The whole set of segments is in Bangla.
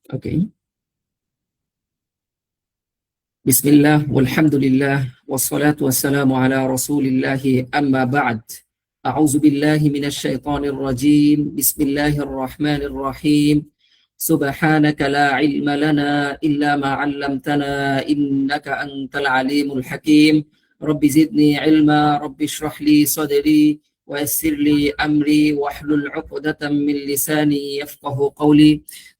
ওকে। বিসমিল্লাহ ওয়ালহামদুলিল্লাহ ওয়াসসালাতু ওয়াসসালামু আলা রাসূলিল্লাহি আম্মা বা'দ। আউযু বিল্লাহি মিনাশ শাইতানির রাজীম। বিসমিল্লাহির রহমানির রহিম। সুবহানাকা লা ইলমা লানা ইল্লা মা 'আল্লামতানা ইন্নাকা আনতাল আলিমুল হাকীম। রব্বি জিদনি ইলমা, রব্বি ইশরাহ লি সাদরি ওয়া ইয়াসসির লি আমরি ওয়াহলুল 'উকদাতাম মিন লিসানি ইয়াফকাহু কওলি।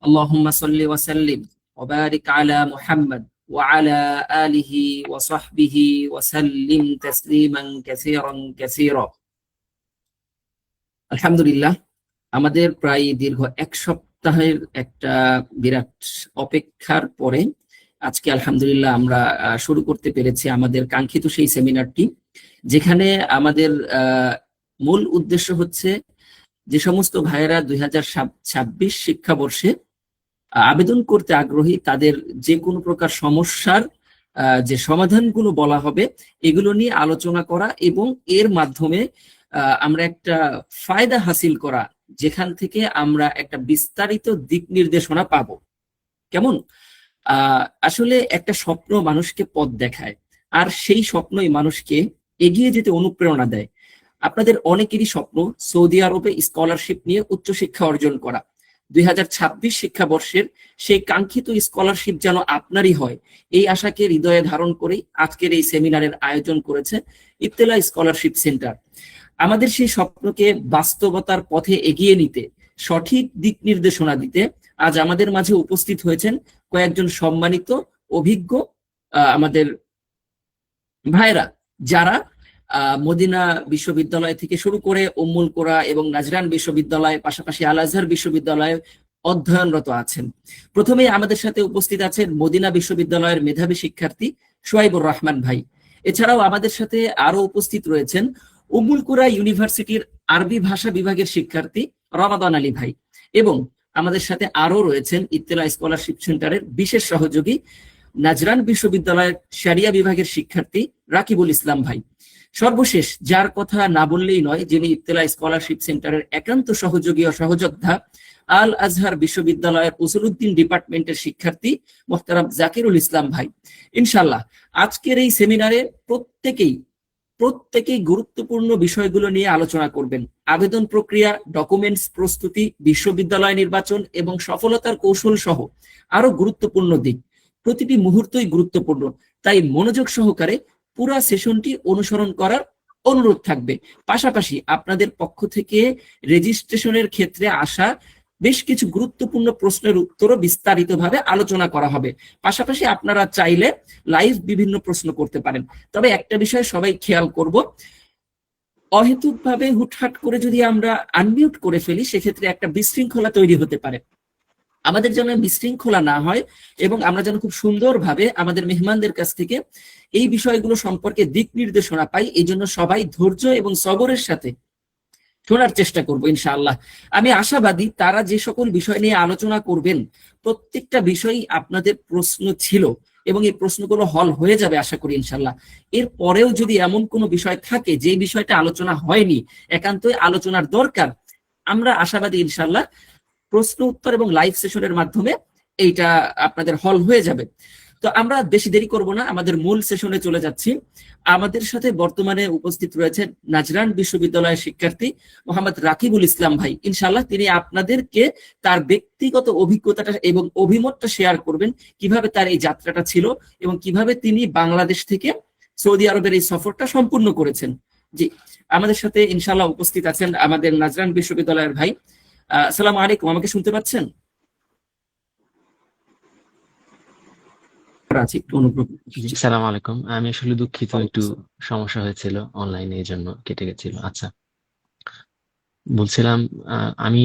আল্লাহুম্মা সাল্লি ওয়া সাল্লিম ওয়া বারিক আলা মুহাম্মাদ وعلى آله وصحبه وسلم تسليما كثيرا كثيرا। আলহামদুলিল্লাহ, আমাদের প্রায় দীর্ঘ এক সপ্তাহের একটা বিরাট অপেক্ষার পরে আজকে আলহামদুলিল্লাহ আমরা শুরু করতে পেরেছি আমাদের কাঙ্ক্ষিত সেই সেমিনারটি, যেখানে আমাদের মূল উদ্দেশ্য হচ্ছে যে সমস্ত ভাইয়েরা 2026 শিক্ষাবর্ষে আবেদন করতে আগ্রহী, তাদের যে কোনো প্রকার সমস্যার যে সমাধানগুলো বলা হবে এগুলো নিয়ে আলোচনা করা এবং এর মাধ্যমে আমরা একটা ফায়দা হাসিল করা, যেখান থেকে আমরা একটা বিস্তারিত দিক নির্দেশনা পাবো। কেমন? আসলে একটা স্বপ্ন মানুষকে পথ দেখায়, আর সেই স্বপ্নই মানুষকে এগিয়ে যেতে অনুপ্রেরণা দেয়। আপনাদের অনেকেরই স্বপ্ন সৌদি আরবে স্কলারশিপ নিয়ে উচ্চশিক্ষা অর্জন করা। 2026 শিক্ষাবর্ষের সেই কাঙ্ক্ষিত স্কলারশিপ যেন আপনারই হয়, এই আশাকে হৃদয়ে ধারণ করেই আজকের এই সেমিনারের আয়োজন করেছে ইত্তেলা স্কলারশিপ সেন্টার। আমাদের সেই স্বপ্নকে বাস্তবতার পথে এগিয়ে নিতে, সঠিক দিক নির্দেশনা দিতে আজ আমাদের মাঝে উপস্থিত হয়েছেন কয়েকজন সম্মানিত অভিজ্ঞ আমাদের ভাইরা, যারা মদিনা বিশ্ববিদ্যালয় থেকে শুরু করে উম্মুল কোরা এবং নাজরান বিশ্ববিদ্যালয়, পাশাপাশি আল আজহার বিশ্ববিদ্যালয়ে অধ্যয়নরত আছেন। প্রথমে আমাদের সাথে উপস্থিত আছেন মদিনা বিশ্ববিদ্যালয়ের মেধাবী শিক্ষার্থী সোহাইবুর রহমান ভাই। এছাড়াও আমাদের সাথে আরো উপস্থিত রয়েছেন উম্মুল কোরা ইউনিভার্সিটির আরবি ভাষা বিভাগের শিক্ষার্থী রমাদান আলী ভাই, এবং আমাদের সাথে আরো রয়েছেন ইত্তেলা স্কলারশিপ সেন্টারের বিশেষ সহযোগী নাজরান বিশ্ববিদ্যালয়ের শরিয়া বিভাগের শিক্ষার্থী রাকিবুল ইসলাম ভাই। সর্বশেষ, যার কথা না বললেই নয়, যিনি ইত্তেলা স্কলারশিপ সেন্টারের একান্ত সহযোগী ও সহযোদ্ধা, আল আজহার বিশ্ববিদ্যালয়ের উসুলউদ্দিন ডিপার্টমেন্টের শিক্ষার্থী মোহতারাম জাকিরুল ইসলাম ভাই। ইনশাআল্লাহ আজকের এই সেমিনারে প্রত্যেকেই গুরুত্বপূর্ণ বিষয়গুলো নিয়ে আলোচনা করবেন। আবেদন প্রক্রিয়া, ডকুমেন্টস প্রস্তুতি, বিশ্ববিদ্যালয় নির্বাচন এবং সফলতার কৌশল সহ আরো গুরুত্বপূর্ণ দিক। প্রতিটি মুহূর্তই গুরুত্বপূর্ণ, তাই মনোযোগ সহকারে পুরো সেশনটি অনুসরণ করার অনুরোধ থাকবে। পাশাপাশি আপনাদের পক্ষ থেকে রেজিস্ট্রেশনের ক্ষেত্রে আসা বেশ কিছু গুরুত্বপূর্ণ প্রশ্নের উত্তরও বিস্তারিতভাবে আলোচনা করা হবে। পাশাপাশি আপনারা চাইলে লাইভ বিভিন্ন প্রশ্ন করতে পারেন। তবে একটা বিষয় সবাই খেয়াল করব, অহেতুকভাবে হুটহাট করে যদি আমরা আনমিউট করে ফেলি, সেক্ষেত্রে একটা বিশৃঙ্খলা তৈরি হতে পারে। আমাদের যেন বিশৃঙ্খলা না হয় এবং আমরা যেন খুব সুন্দরভাবে আমাদের মেহমানদের কাছ থেকে এই বিষয়গুলো সম্পর্কে দিক নির্দেশনা পাই, এই জন্য সবাই ধৈর্য এবং সবরের সাথে শোনার চেষ্টা করব ইনশাআল্লাহ। আমি আশাবাদী তারা যে সকল বিষয় নিয়ে আলোচনা করবেন, প্রত্যেকটা বিষয়ই আপনাদের প্রশ্ন ছিল এবং এই প্রশ্নগুলো হল হয়ে যাবে আশা করি ইনশাআল্লাহ। এর পরেও যদি এমন কোনো বিষয় থাকে যে বিষয়টা আলোচনা হয়নি, একান্তই আলোচনার দরকার, আমরা আশাবাদী ইনশাআল্লাহ প্রশ্ন উত্তর এবং লাইভ সেশনের মাধ্যমে এইটা আপনাদের হল হয়ে যাবে। তো আমরা বেশি দেরি করব না, আমাদের মূল সেশনে চলে যাচ্ছি। আমাদের সাথে বর্তমানে উপস্থিত রয়েছে নাজরান বিশ্ববিদ্যালয়ের শিক্ষার্থী মোহাম্মদ রাকিবুল ইসলাম ভাই। ইনশাআল্লাহ তিনি আপনাদেরকে তার ব্যক্তিগত অভিজ্ঞতাটা এবং অভিমতটা শেয়ার করবেন, কিভাবে তার এই যাত্রাটা ছিল এবং কিভাবে তিনি বাংলাদেশ থেকে সৌদি আরবের এই সফরটা সম্পূর্ণ করেছেন। জি, আমাদের সাথে ইনশাআল্লাহ উপস্থিত আছেন আমাদের নাজরান বিশ্ববিদ্যালয়ের ভাই। আসসালামু আলাইকুম, আমাকে শুনতে পাচ্ছেন? জি, সালাম আলাইকুম। আমি আসলে দুঃখিত, একটু সমস্যা হয়েছিল অনলাইনে, এই জন্য কেটে গেছিল। আচ্ছা, বলছিলাম আমি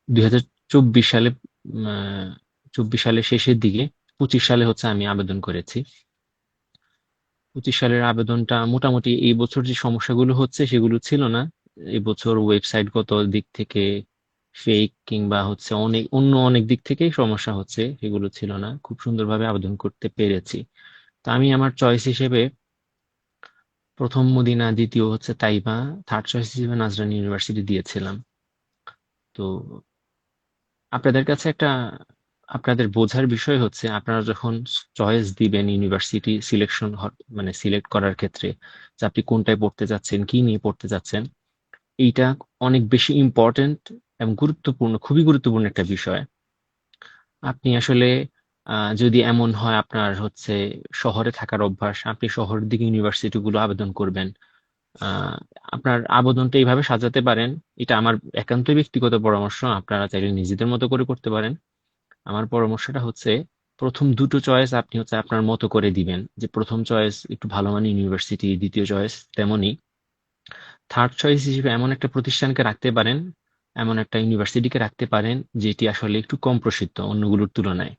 2024 সালে 24 সালের শেষের দিকে 25 সালে হচ্ছে আমি আবেদন করেছি। 25 সালের আবেদনটা মোটামুটি এই বছর যে সমস্যাগুলো হচ্ছে সেগুলো ছিল না। এই বছর ওয়েবসাইটগত দিক থেকে ফেক কিংবা হচ্ছে অনেক দিক থেকেই সমস্যা হচ্ছে, সেগুলো ছিল না। খুব সুন্দরভাবে আবেদন করতে পেরেছি। তো আমি আমার চয়েস হিসেবে প্রথম মদিনা, দ্বিতীয় হচ্ছে তাইবা, থার্ড চয়েস হিসেবে নাজরান ইউনিভার্সিটি দিয়েছিলাম। তো আপনাদের কাছে একটা আপনাদের বোঝার বিষয় হচ্ছে আপনারা যখন চয়েস দিবেন ইউনিভার্সিটি সিলেকশন, মানে সিলেক্ট করার ক্ষেত্রে, যে আপনি কোনটায় পড়তে যাচ্ছেন, কি নিয়ে পড়তে যাচ্ছেন, এইটা অনেক বেশি ইম্পর্টেন্ট এবং গুরুত্বপূর্ণ, খুবই গুরুত্বপূর্ণ একটা বিষয়। আপনি আসলে যদি এমন হয় আপনার হচ্ছে শহরে থাকার অভ্যাস, আপনি শহরের দিকে ইউনিভার্সিটি গুলো আবেদন করবেন। আহ, আপনার আবেদনটা এইভাবে সাজাতে পারেন, এটা আমার একান্তই ব্যক্তিগত পরামর্শ, আপনারা চাইলে নিজেদের মতো করে করতে পারেন। আমার পরামর্শটা হচ্ছে প্রথম দুটো চয়েস আপনি হচ্ছে আপনার মতো করে দিবেন, যে প্রথম চয়েস একটু ভালো মানের ইউনিভার্সিটি, দ্বিতীয় চয়েস তেমনই। থার্ড চয়েস হিসেবে এমন একটা প্রতিষ্ঠানকে রাখতে পারেন, এমন একটা ইউনিভার্সিটিকে রাখতে পারেন যেটি আসলে একটু কম প্রসিদ্ধ অন্যগুলোর তুলনায়,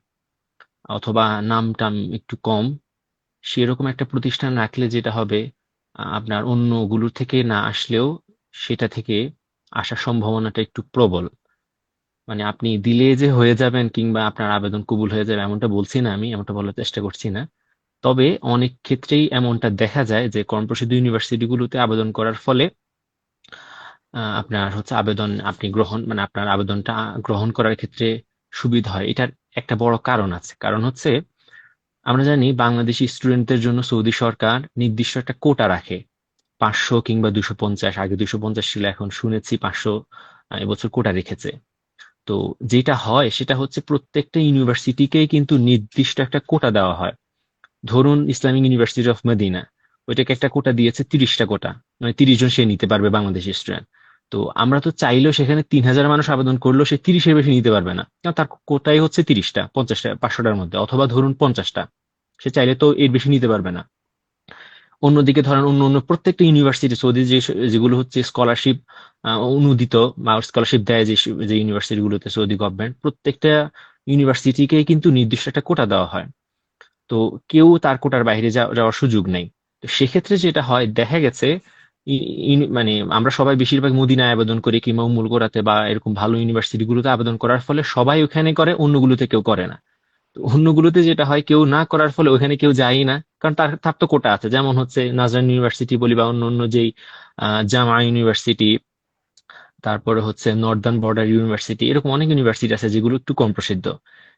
অথবা নাম টাম একটু কম। সেরকম একটা প্রতিষ্ঠান রাখলে যেটা হবে, আপনার অন্যগুলোর থেকে না আসলেও সেটা থেকে আসার সম্ভাবনাটা একটু প্রবল। মানে আপনি দিলে যে হয়ে যাবেন কিংবা আপনার আবেদন কবুল হয়ে যাবে এমনটা বলছি না, আমি এমনটা বলার চেষ্টা করছি না। তবে অনেক ক্ষেত্রেই এমনটা দেখা যায় যে কম প্রসিদ্ধ ইউনিভার্সিটিগুলোতে আবেদন করার ফলে আপনার হচ্ছে আবেদন আপনি গ্রহণ, মানে আপনার আবেদনটা গ্রহণ করার ক্ষেত্রে সুবিধা হয়। এটার একটা বড় কারণ আছে, কারণ হচ্ছে আমরা জানি বাংলাদেশি স্টুডেন্টদের জন্য সৌদি সরকার নির্দিষ্ট একটা কোটা রাখে, 500 কিংবা 250, আগে 250 ছিল, এখন শুনেছি 500 এবছর কোটা রেখেছে। তো যেটা হয় সেটা হচ্ছে প্রত্যেকটা ইউনিভার্সিটিকেই কিন্তু নির্দিষ্ট একটা কোটা দেওয়া হয়। ধরুন ইসলামিক ইউনিভার্সিটি অফ মদিনা, ওইটাকে একটা কোটা দিয়েছে, 30টা কোটা, মানে 30 জন সে নিতে পারবে বাংলাদেশি স্টুডেন্ট। তো আমরা তো চাইলেও সেখানে 3000 মানুষ আবেদন করলেও সে 30-এর বেশি নিতে পারবে না, কারণ তার কোটাই হচ্ছে 30টা, 50টা, 500টার মধ্যে, অথবা ধরুন 50টা, সে চাইলে তো এর বেশি নিতে পারবে না। অন্যদিকে ধরেন অন্য অন্য প্রত্যেকটা ইউনিভার্সিটি সৌদি যেগুলো হচ্ছে স্কলারশিপ অনুদিত বা স্কলারশিপ দেয়, যে ইউনিভার্সিটি গুলোতে সৌদি গভর্নমেন্ট, প্রত্যেকটা ইউনিভার্সিটিকে কিন্তু নির্দিষ্ট একটা কোটা দেওয়া হয়। তো কেউ তার কোটার বাইরে যাওয়ার সুযোগ নেই। তো সেক্ষেত্রে যেটা হয় দেখা গেছে, মানে আমরা সবাই বেশিরভাগ মদিনায় আবেদন করি কিংবা উম্মুল কোরাতে বা এরকম ভালো ইউনিভার্সিটি গুলোতে আবেদন করার ফলে সবাই ওখানে করে, অন্যগুলোতে কেউ করে না। তো অন্যগুলোতে যেটা হয়, কেউ না করার ফলে ওখানে কেউ যায় না, কারণ তার তার তো কোটা আছে, যেমন হচ্ছে নাজরান ইউনিভার্সিটি বলি বা অন্য অন্য যেই জামা ইউনিভার্সিটি, তারপরে হচ্ছে নর্দার্ন বর্ডার ইউনিভার্সিটি, এরকম অনেক ইউনিভার্সিটি আছে যেগুলো একটু কম প্রসিদ্ধ।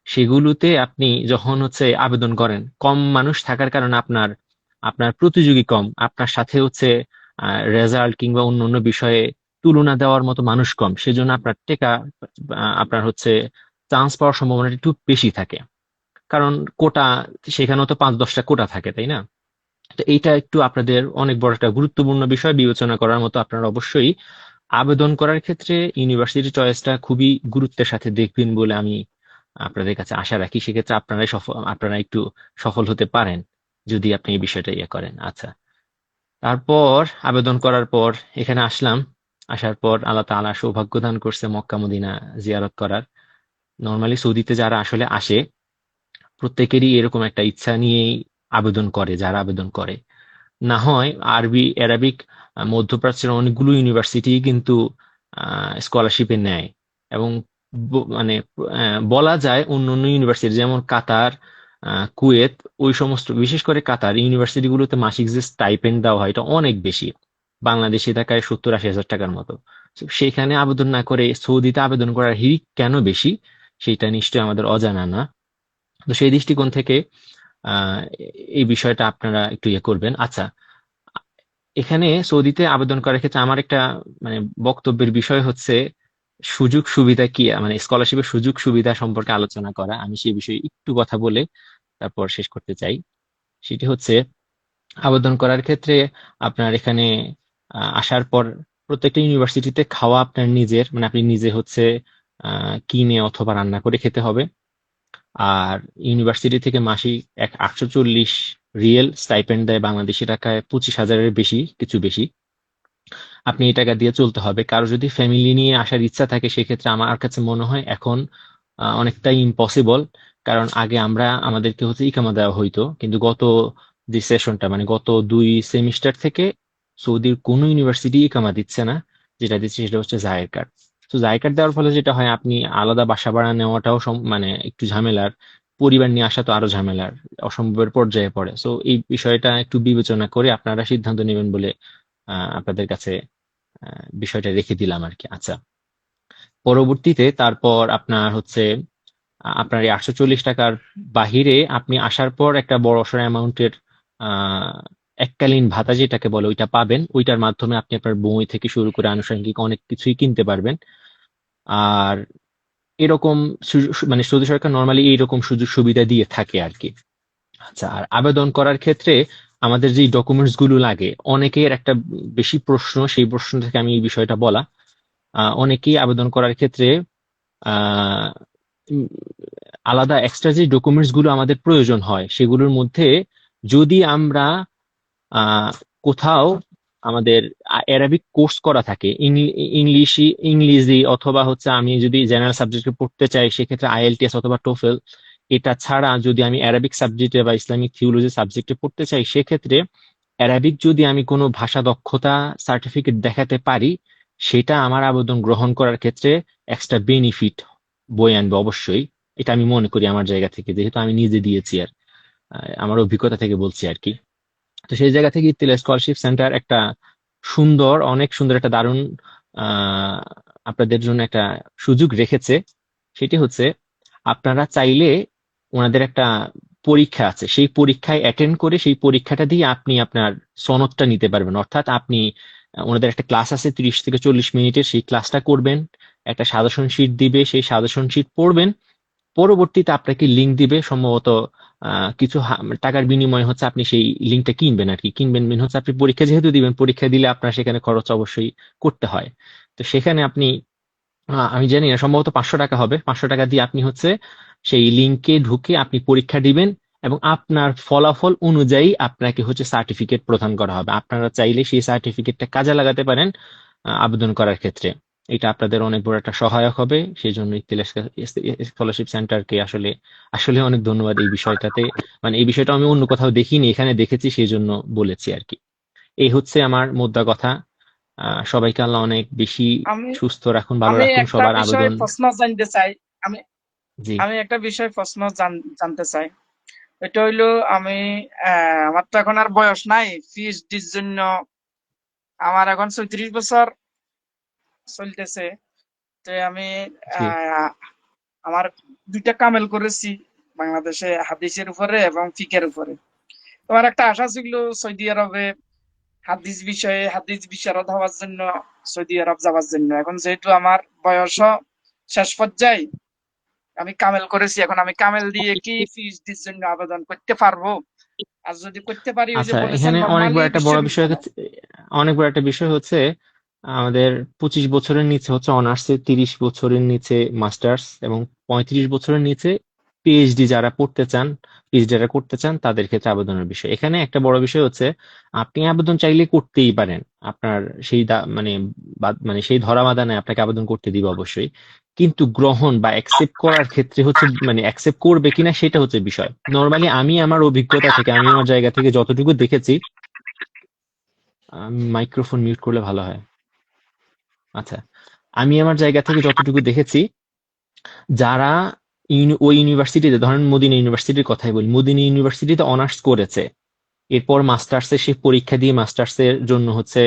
সেগুলোতে আপনি যখন হচ্ছে আবেদন করেন, কম মানুষ থাকার কারণে আপনার আপনার প্রতিযোগী কম, আপনার সাথে হচ্ছে রেজাল্ট কিংবা অন্য অন্য বিষয়ে তুলনা দেওয়ার মতো মানুষ কম, সেজন্য আপনার টেকা, আপনার হচ্ছে চান্স পাওয়ার সম্ভাবনাটা একটু বেশি থাকে। কারণ কোটা, সেখানেও তো 5-10টা কোটা থাকে, তাই না? তো এইটা একটু আপনাদের অনেক বড় একটা গুরুত্বপূর্ণ বিষয় বিবেচনা করার মতো। আপনারা অবশ্যই আবেদন করার ক্ষেত্রে ইউনিভার্সিটি চয়েসটা খুবই গুরুত্বের সাথে দেখবেন বলে আমি আপনাদের কাছে আশা রাখি। সেক্ষেত্রে আপনারা একটু সফল হতে পারেন যদি আপনি এই বিষয়টা ইয়ে করেন। আচ্ছা, তারপর আবেদন করার পর এখানে আসলাম। আসার পর আল্লাহ তাআলা সৌভাগ্য দান করছে মক্কা মদিনা জিয়ারত করার। নর্মালি সৌদিতে যারা আসলে আসে প্রত্যেকেরই এরকম একটা ইচ্ছা নিয়েই আবেদন করে, যারা আবেদন করে। না হয় আরবি অ্যারাবিক মধ্যপ্রাচ্যের অনেকগুলো ইউনিভার্সিটি কিন্তু স্কলারশিপে নেয়। এবং মানে বলা যায় অন্য অন্য ইউনিভার্সিটি যেমন কাতার, কুয়েত, ওই সমস্ত বিশেষ করে কাতার ইউনিভার্সিটিগুলোতে মাসিক যে স্টাইপেন্ড দেওয়া হয় এটা অনেক বেশি, বাংলাদেশি টাকায় 70-80 হাজার টাকার মতো। So, সেখানে আবেদন না করে সৌদিতে আবেদন করার হিড়িক কেন বেশি, সেটা নিশ্চয়ই আমাদের অজানা না। তো সেই দৃষ্টিকোণ থেকে আহ এই বিষয়টা আপনারা একটু ইয়ে করবেন। আচ্ছা, এখানে সৌদিতে আবেদন করার ক্ষেত্রে আমার একটা মানে বক্তব্যের বিষয় হচ্ছে সুযোগ সুবিধা কি, মানে স্কলারশিপের সুযোগ সুবিধা সম্পর্কে আলোচনা করা। আমি সেই বিষয়ে একটু কথা বলে তারপর শেষ করতে চাই। সেটি হচ্ছে আবেদন করার ক্ষেত্রে আপনার এখানে আসার পর প্রত্যেকটা ইউনিভার্সিটিতে খাওয়া আপনার নিজের, মানে আপনি নিজে হচ্ছে কিনে অথবা রান্না করে খেতে হবে। আর ইউনিভার্সিটি থেকে মাসিক 840 রিয়েল স্টাইপেন্ড দেয়, বাংলাদেশি টাকায় 25,000-এর বেশি, কিছু বেশি। আপনি এই টাকা দিয়ে চলতে হবে। কারো যদি ফ্যামিলি নিয়ে আসার ইচ্ছা থাকে সেক্ষেত্রে আমার কাছে মনে হয় এখন অনেকটাই ইম্পসিবল। কারণ আগে আমাদেরকে হচ্ছে ইকামা দেওয়া হইতো, কিন্তু গত যে সেশনটা, মানে গত 2 সেমিস্টার থেকে সৌদির কোনো ইউনিভার্সিটি ইকামা দিচ্ছে না। যেটা দিচ্ছে সেটা হচ্ছে জায়ের কার্ড। তো জায়ের কার্ড দেওয়ার ফলে যেটা হয়, আপনি আলাদা বাসা ভাড়া নেওয়াটাও মানে একটু ঝামেলার, পরিবার নিয়ে আসা তো আরো ঝামেলার, অসম্ভবের পর্যায়ে পড়ে। তো এই বিষয়টা একটু বিবেচনা করে আপনারা সিদ্ধান্ত নেবেন বলে আপনাদের কাছে বিষয়টা রেখে দিলাম আর কি। আচ্ছা, পরবর্তীতে তারপর আপনার হচ্ছে আপনার এই 840 টাকার বাহিরে আপনি আসার পর একটা বড়সড় অ্যামাউন্টের আহ এককালীন ভাতা যেটাকে বলে ওইটা পাবেন। ওইটার মাধ্যমে আপনি আপনার বই থেকে শুরু করে আনুষঙ্গিক অনেক কিছুই কিনতে পারবেন। আর এরকম মানে সৌদি সরকার নর্মালি এইরকম সুযোগ সুবিধা দিয়ে থাকে আর কি। আচ্ছা, আর আবেদন করার ক্ষেত্রে আমাদের যে ডকুমেন্টস গুলো লাগে, অনেকের একটা বেশি প্রশ্ন, সেই প্রশ্ন থেকে আমি এই বিষয়টা বলা। অনেকেই আবেদন করার ক্ষেত্রে আহ উম, আলাদা এক্সট্রা যে ডকুমেন্টস গুলো আমাদের প্রয়োজন হয় সেগুলোর মধ্যে যদি আমরা আহ কোথাও আমাদের অ্যারাবিক কোর্স করা থাকে, ইংলিশি অথবা হচ্ছে আমি যদি জেনারেল সাবজেক্টে পড়তে চাই সেক্ষেত্রে আইএলটিএস অথবা টোফেল, এটা ছাড়া যদি আমি অ্যারাবিক সাবজেক্টে বা ইসলামিক থিওলজি সাবজেক্টে পড়তে চাই সেক্ষেত্রে অ্যারাবিক যদি আমি কোনো ভাষা দক্ষতা সার্টিফিকেট দেখাতে পারি, সেটা আমার আবেদন গ্রহণ করার ক্ষেত্রে এক্সট্রা বেনিফিট বয়ে আনবে অবশ্যই। এটা আমি মনে করি আমার জায়গা থেকে, যেহেতু আমি নিজে দিয়েছি আর আমার অভিজ্ঞতা থেকে বলছি আর কি। তো সেই জায়গা থেকে ইত্তেলা স্কলারশিপ সেন্টার একটা সুন্দর, অনেক সুন্দর একটা দারুণ আহ আপনাদের জন্য একটা সুযোগ রেখেছে। সেটি হচ্ছে আপনারা চাইলে ওনাদের একটা পরীক্ষা আছে, সেই পরীক্ষায় অ্যাটেন্ড করে সেই পরীক্ষাটা দিয়ে আপনি আপনার সনদটা নিতে পারবেন। অর্থাৎ আপনি ওনাদের একটা ক্লাস আছে 30 থেকে 40 মিনিটের, সেই ক্লাসটা করবেন, একটা সাজেশন শিট দিবে, সেই সাজেশন শিট পড়বেন, পরবর্তীতে আপনাকে লিঙ্ক দিবে সম্ভবত কিছু টাকার বিনিময়ে হচ্ছে আপনি সেই লিঙ্কটা কিনবেন আর কি। কিনবেন মিন হচ্ছে আপনি পরীক্ষা যেহেতু দিবেন, পরীক্ষা দিলে আপনার সেখানে খরচ অবশ্যই করতে হয়। তো সেখানে আপনি আমি জানি না, সম্ভবত 500 টাকা হবে, 500 টাকা দিয়ে আপনি হচ্ছে সেই লিঙ্কে ঢুকে আপনি পরীক্ষা দিবেন এবং আপনার ফলাফল অনুযায়ী আপনাকে হচ্ছে সার্টিফিকেট প্রদান করা হবে। আপনারা চাইলে সেই সার্টিফিকেটটা কাজে লাগাতে পারেন আবেদন করার ক্ষেত্রে। এটা আপনাদের অনেক বড় একটা সহায়ক হবে। সেই জন্য ইত্তেলা স্কলারশিপ সেন্টারকে আসলে আসলে অনেক ধন্যবাদ এই বিষয়টাতে। মানে এই বিষয়টা আমি অন্য কোথাও দেখিনি, এখানে দেখেছি, সেই জন্য বলেছি আর কি। এই হচ্ছে আমার মোদ্দা কথা। সবাইকে আল্লাহ অনেক বেশি আমি সুস্থ রাখুন, ভালো আমি রাখুন, একটা সবার বিষয় আবেদন। প্রশ্ন জানতে চাই। আমি জি আমি একটা বিষয় প্রশ্ন জানতে চাই। এটা হইলো, আমি আমার তো এখন আর বয়স নাই পিএইচডির জন্য। আমার এখন 34 বছর চলতেছে। তো আমি জি আহ, আমার 2টা কামেল করেছি বাংলাদেশে, হাদিসের উপরে এবং ফিকের উপরে। তোমার একটা আশা ছিল সৌদি আরবে হাদিস বিশারদ হওয়ার জন্য, সৌদি আরব যাওয়ার জন্য। এখন যেহেতু আমার বয়স শেষ পর্যায়ে, আমি কামেল করেছি, এখন আমি কামেল দিয়ে কি পিএইচডির জন্য আবেদন করতে পারবো? আর যদি করতে পারি, ওই যে আচ্ছা, বলেছেন এখানে নরমালি বিশ্ববিদ্যালয়। অনেক বড় একটা বিষয় হচ্ছে আমাদের 25 বছরের নিচে হচ্ছে অনার্সে, 30 বছরের নিচে মাস্টার্স এবং 35 বছরের নিচে পিএইচডি যারা পড়তে চান, পিএইচডি যারা করতে চান তাদের ক্ষেত্রে আবেদনের বিষয়। এখানে একটা বড় বিষয় হচ্ছে আপনি আবেদন চাইলে করতেই পারেন। আপনার সেই মানে মানে সেই ধরা বাঁধা নেই, আপনাকে আবেদন করতে দিবে অবশ্যই। কিন্তু গ্রহণ বা অ্যাকসেপ্ট করার ক্ষেত্রে হচ্ছে মানে অ্যাকসেপ্ট করবে কিনা সেটা হচ্ছে বিষয়। নর্মালি আমি আমার অভিজ্ঞতা থেকে, আমি আমার জায়গা থেকে যতটুকু দেখেছি, মাইক্রোফোন মিউট করলে ভালো হয়। আচ্ছা, আমি আমার জায়গা থেকে যতটুকু দেখেছি, যারা ওই ইউনিভার্সিটিতে, ধরেন মদিনা ইউনিভার্সিটির কথাই বলি, মদিনা ইউনিভার্সিটিতে অনার্স করেছে, এরপর মাস্টার্সে সে পরীক্ষা দিয়ে মাস্টার্সের জন্য হচ্ছে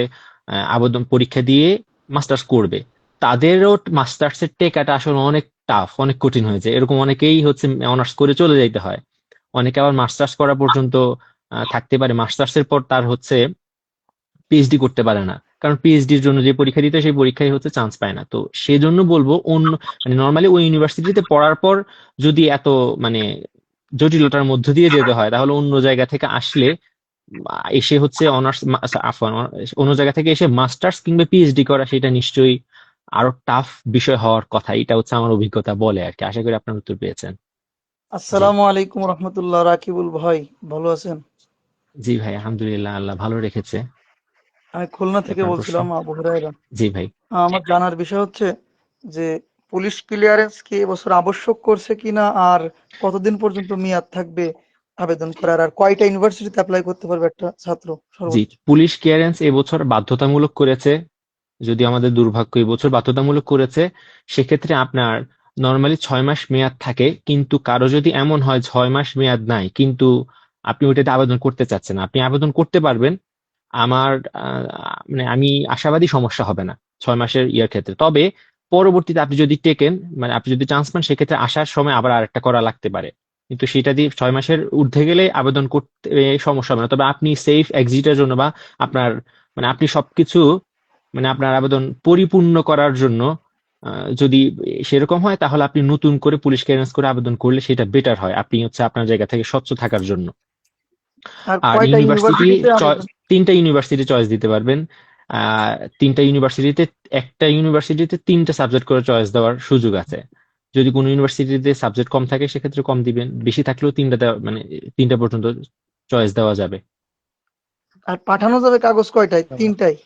আবেদন পরীক্ষা দিয়ে মাস্টার্স করবে, তাদেরও মাস্টার্সের টেকাটা আসলে অনেক টাফ, অনেক কঠিন হয়েছে। এরকম অনেকেই হচ্ছে অনার্স করে চলে যাইতে হয়। অনেকে আবার মাস্টার্স করা পর্যন্ত থাকতে পারে, মাস্টার্সের পর তার হচ্ছে পিএইচডি করতে পারে না, কারণ পিএইচডির জন্য যে পরীক্ষা দিতে হয় সেই পরীক্ষায় হচ্ছে চান্স পায় না। তো সেজন্য বলবো অন্য, মানে নর্মালি ওই ইউনিভার্সিটিতে পড়ার পর যদি এত মানে জটিলতার মধ্য দিয়ে যেতে হয়, তাহলে অন্য জায়গা থেকে আসলে এসে হচ্ছে অনার্স, অন্য জায়গা থেকে এসে মাস্টার্স কিংবা পিএইচডি করা, সেটা নিশ্চয়ই আরো টাফ বিষয় হওয়ার কথা। এটা হচ্ছে আমার অভিজ্ঞতা বলে আর কি। আশা করি আপনার উত্তর পেয়েছেন। জি আসসালামু আলাইকুম রহমতুল্লাহ। রাকিবুল ভাই, ভালো আছেন? জি ভাই, আলহামদুলিল্লাহ, আল্লাহ ভালো রেখেছে। আমি খুলনা থেকে আপনার প্রশ্ন। বলছিলাম, আবু হুরায়রা। জি ভাই। আমার জানার বিষয় হচ্ছে যে পুলিশ ক্লিয়ারেন্স কি এবছর আবশ্যক করছে কিনা, আর কতদিন পর্যন্ত মেয়াদ থাকবে আবেদন করার, আর কয়টা ইউনিভার্সিটিতে অ্যাপ্লাই করতে পারবে একটা ছাত্র জি, সর্বোচ্চ? পুলিশ ক্লিয়ারেন্স এবছর বাধ্যতামূলক করেছে, যদি আমাদের দুর্ভাগ্য এবছর বাধ্যতামূলক করেছে। সেক্ষেত্রে আপনার নর্মালি 6 মাস মেয়াদ থাকে, কিন্তু কারো যদি এমন হয় 6 মাস মেয়াদ নাই কিন্তু আপনি ওইটাতে আবেদন করতে চাচ্ছেন, আপনি আবেদন করতে পারবেন। আমার মানে আমি আশাবাদী সমস্যা হবে না 6 মাসের ইয়ার ক্ষেত্রে। তবে পরবর্তীতে আপনি যদি টেকেন, মানে আপনি যদি চান্স পান, সেক্ষেত্রে আসার সময় আবার আরেকটা করা লাগতে পারে। কিন্তু সেটা দিয়ে 6 মাসের ঊর্ধ্বে গেলে আবেদন করতে সমস্যা হবে না। তবে আপনি সেফ এক্সিটের জন্য বা আপনার মানে আপনি সবকিছু মানে আপনার আবেদন পরিপূর্ণ করার জন্য যদি সেরকম হয়, তাহলে আপনি নতুন করে পুলিশ ক্লিয়ারেন্স করে আবেদন করলে সেটা বেটার হয়, আপনি হচ্ছে আপনার জায়গা থেকে স্বচ্ছ থাকার জন্য। আর আর কয়টা ইউনিভার্সিটি ইউনিভার্সিটিতে আবেদন? 3টা ইউনিভার্সিটি চয়েস দিতে পারবেন। 3টা ইউনিভার্সিটিতে, একটা ইউনিভার্সিটিতে 3টা সাবজেক্ট করে চয়েস দেওয়ার সুযোগ আছে। যদি কোনো ইউনিভার্সিটিতে সাবজেক্ট কম থাকে সেক্ষেত্রে কম দিবেন, বেশি থাকলেও 3টা মানে 3টা পর্যন্ত চয়েস দেওয়া যাবে। আর পাঠানো যাবে কাগজ কয়টায়? 3টায়?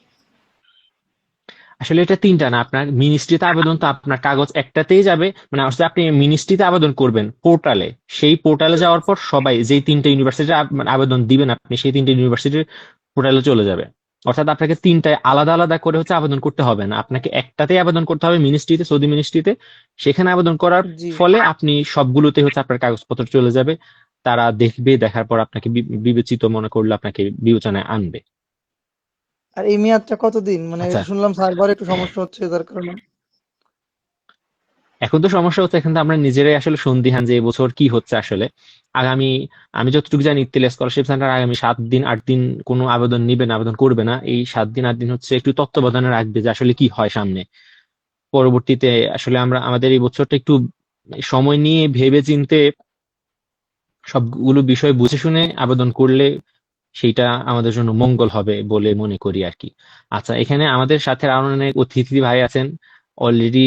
আসলে এটা 3টা না, আপনার মিনিস্ট্রিতে আবেদন তো আপনার কাগজ একটাতেই যাবে, মানে আসলে আপনি মিনিস্ট্রিতে আবেদন করবেন পোর্টালে, সেই পোর্টালে যাওয়ার পর সবাই যেই 3টা ইউনিভার্সিটির আবেদন দিবেন আপনি, সেই 3টা ইউনিভার্সিটির পোর্টালে চলে যাবে। অর্থাৎ আপনাকে 3টায় আলাদা আলাদা করে হচ্ছে আবেদন করতে হবে না, আপনাকে একটাতেই আবেদন করতে হবে মিনিস্ট্রিতে, সৌদি মিনিস্ট্রিতে। সেখানে আবেদন করার জি। ফলে আপনি সবগুলোতে হচ্ছে আপনার কাগজপত্র চলে যাবে, তারা দেখবে, দেখার পর আপনাকে বিবেচিত মনে করলে আপনাকে বিবেচনায় আনবে। আর এই মেয়াদটা কতদিন? মানে আচ্ছা, শুনলাম সার্ভারে একটু সমস্যা হচ্ছে যার কারণে। এখন তো সমস্যা হচ্ছে, এখন তো আমরা নিজেরাই আসলে সন্দিহান যে এবছর কি হচ্ছে আসলে। আগামী, আমি যতটুকু জানি ইত্তেল স্কলারশিপ সেন্টার আগামী 7 দিন 8 দিন কোনো আবেদন নিবে না, আবেদন করবে না। এই 7 দিন 8 দিন হচ্ছে একটু তত্ত্বাবধানে রাখবে যে আসলে কি হয় সামনে। পরবর্তীতে আসলে আমরা আমাদের এই বছরটা একটু সময় নিয়ে ভেবে চিন্তে সবগুলো বিষয় বুঝে শুনে আবেদন করলে সেইটা আমাদের জন্য মঙ্গল হবে বলে মনে করি আর কি। আচ্ছা, এখানে আমাদের সাথে আরো অনেক অতিথি ভাই আছেন, অলরেডি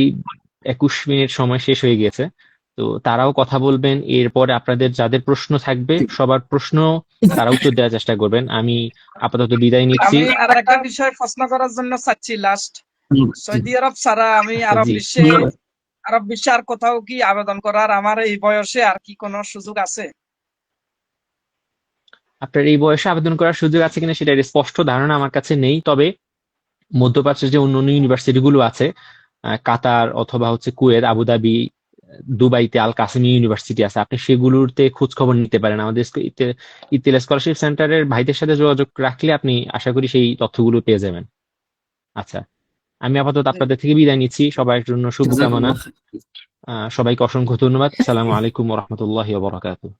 21 মিনিট সময় শেষ হয়ে গেছে, তো তারাও কথা বলবেন। এরপরে আপনাদের যাদের প্রশ্ন থাকবে সবার প্রশ্ন তারা উত্তর দেওয়ার চেষ্টা করবেন। আমি আপাতত বিদায় নিচ্ছি। আমি আর একটা বিষয় প্রশ্ন করার জন্য চাচ্ছি লাস্ট, সৌদি আরব ছাড়া আমি আচ্ছা, জি। আরব বিশ্বে আর কোথাও কি আবেদন করার আমার এই বয়সে আর কি কোনো সুযোগ আছে? আপনার এই বয়সে আবেদন করার সুযোগ আছে কিনা সেটার স্পষ্ট ধারণা আমার কাছে নেই, তবে মধ্যপ্রাচ্যের যে অন্যান্য ইউনিভার্সিটি গুলো আছে, কাতার অথবা হচ্ছে কুয়েত, আবুধাবি, দুবাইতে আল কাসেমি ইউনিভার্সিটি আছে, আপনি সেগুলোতে খোঁজ খবর নিতে পারেন। আমাদের ইত্তেল স্কলারশিপ সেন্টারের ভাইদের সাথে যোগাযোগ রাখলে আপনি আশা করি সেই তথ্যগুলো পেয়ে যাবেন। আচ্ছা, আমি আপাতত আপনাদের থেকে বিদায় নিচ্ছি, সবার জন্য শুভকামনা। জাযাকুমুল্লাহ। সবাইকে অসংখ্য ধন্যবাদ। আসসালামু আলাইকুম ওয়া রাহমাতুল্লাহি ওয়া বারাকাতুহু।